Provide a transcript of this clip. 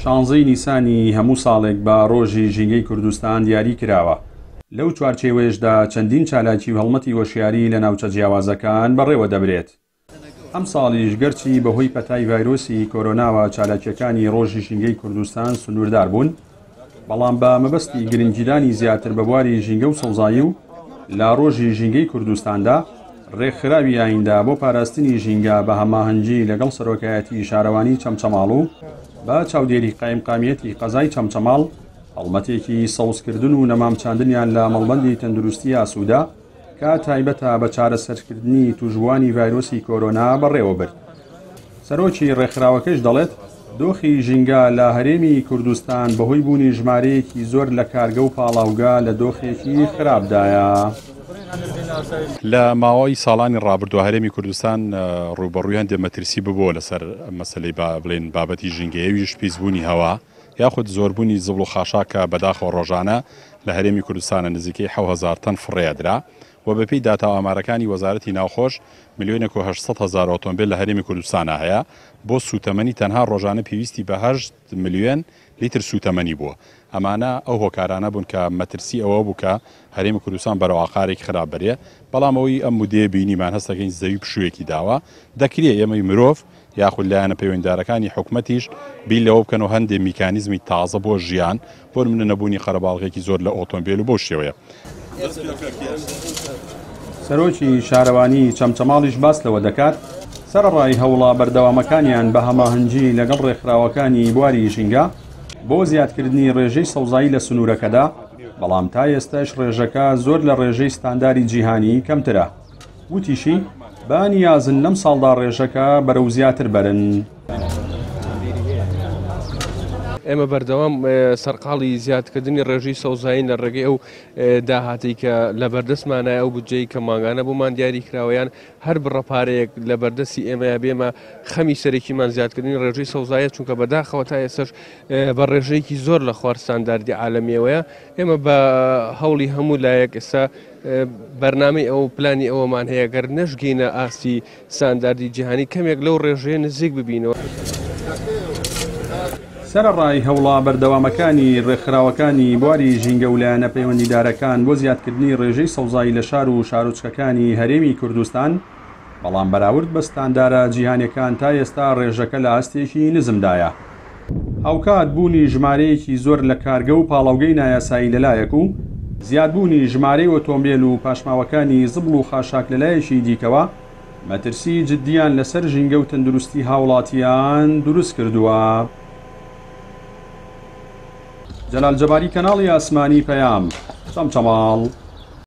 16 نیسانی هەموو ساڵێک بە ڕۆژی ژینگەی کوردستان دیاری کراوە. لەو چوارچێوەیەشدا چەندین چالاکی و هەڵمەتی وەشیاری لە ناوچە جیاوازەکان بەڕێوە دەبرێت. ئەم ساڵیش گەرچی بەهۆی پەتای ڤایرۆسی کۆرۆناوە چالاکیەکانی ڕۆژی ژینگەی کوردستان سنووردار بوون، بەڵام بە مەبەستی گرنگجیرانی زیاتر بە بواری ژینگە و سەوزایی و لە ڕۆژی ژینگەی کوردستاندا ڕێکخراوی ئایندا بۆ پاراستنی ژینگە بە هەماهەنگی لەگەڵ سەرۆکایەتی شارەوانی چەمچەماڵ و بە چاودێری قایمقامیەتی قەزای چەمچەماڵ هەڵمەتێکی سەوزکردن و نەمامچاندنیان لە مەڵبەندی تەندروستی ئاسوودا کە تایبەتە بە چارەسەرکردنی توژبوانی ڤایرۆسی کۆرۆنا بەڕێوە برد. سەرۆکی ڕێکخراوەکەش دەڵێت دۆخی ژینگە لە هەرێمی کوردستان بەهۆی بوونی ژمارەیەکی زۆر لە کارگە و پاڵاوگا لە دۆخێکی خراپدایە. لە ماوەی ساڵانی ڕابردووە هەرێمی کوردستان ڕوبەڕووی هەندێک مەترسی ببووە لەسەر مەسلەی بڵێن بابەتی ژینگەیەویش پیسبوونی هەوا یاخود زۆربوونی زبڵ و خاشاکە بەداخەوە ڕۆژانە لە هەرێمی کوردستانە نزیکەی 7000 تەن فڕێدرا و بەپێی داتا ئامارەکانی وەزارەتی ناوخۆش 1,800,000 ئۆتۆمبیل لە هەرێمی کوردستانە هەیە. بۆ سوتەمەنی تەنها ڕۆژانە پێویستی بە 8 ملیۆن لیتر سوتەمەنی بووە. ئەمانە ئەو هۆکارانە بوون کە مەترسی ئەوە بوو کە هەرێمی کوردستان بەرەو ئاخارێکی خراپ بەرێ، بەڵام ئەوەی ئەم مودەیە بینیمان هەستەکەین زەوی پشوویەکی داوە دەکرێت ئێمەی مرۆڤ یاخود لایەنە پەیوەنددارەکانی حکومەتیش بیل لەوە بکەن و هەندێک میکانیزمی تازە بۆ ژیان بۆ منە نەبوونی خەرەباڵغێکی زۆر لە ئۆتۆمبیل و بۆ شێوەیە. سەرۆکی شارەوانی چەمچەماڵیش باس لەوە دەکات سەرڕای هەوڵە بەردەوامەکانیان بە هەماهەنگی لەگەڵ ڕێکخراوەکانی بواری ژینگە بۆ زیادکردنی ڕێژەی سەوزایی لە سنوورەکەدا، بەڵام تا ئێستاش ڕێژەکە زۆر لە ڕێژەی ستانداری جیهانی کەمترە. وتیشی بانیازن لەم ساڵدا ڕێژەکە بەرەو زیاتر بەرن. ئێمە بەردەوام سەرقاڵی زیادکردنی ڕێژەی سەوزایی لە ڕێگەی ئەو داهاتی کە لە بەردەستمانە ئەو بودجەی کە ماگانە بۆمان دیاری کراوەیان هەر بڕەپارەیەک لە بەردەستی ئێمەیە بێمە خەمی سەرێکیمان زیادکردنی ڕێژەی سەوزایە، چونکە بەداخەوە تا ئێستش بە ڕێژەیەکی زۆر لە خوار ستانداردی عالەمیەوەیە. ئێمە بە هەوڵی هەموو لایەک ئێستا بەرنامەی ئەو پلانی ئەوەمان هەیە گەر نەشگەینە ئاستی ستانداردی جیهانی کەمێک لەو ڕێژەیە نزیک ببینەوە. سەرڕای هەوڵە بەردەوامەکانی ڕێکخراوەکانی بواری ژینگە و لایەنە پەیوەندیدارەکان بۆ زیادکردنی ڕێژەی سەوزایی لە شار و شارۆچکەکانی هەرێمی کوردستان، بەڵام بەراورد بە ستاندارە جیهانیەکان تا ئێستا ڕێژەکە لە ئاستێکی نزمدایە. هاوکات بوونی ژمارەیەکی زۆر لە کارگە و پاڵاوگەی نایاسایی لەلایەک و زیادبوونی ژمارەی ئۆتۆمبیل و پاشماوەکانی زبڵ و خاشاک لەلایەکی دیکەوە مەترسی جددیان لەسەر ژینگە و تەندروستی هاوڵاتیان دروست کردووە. جەلال جەباری، کەناڵی ئاسمانی پەیام، چەمچەماڵ.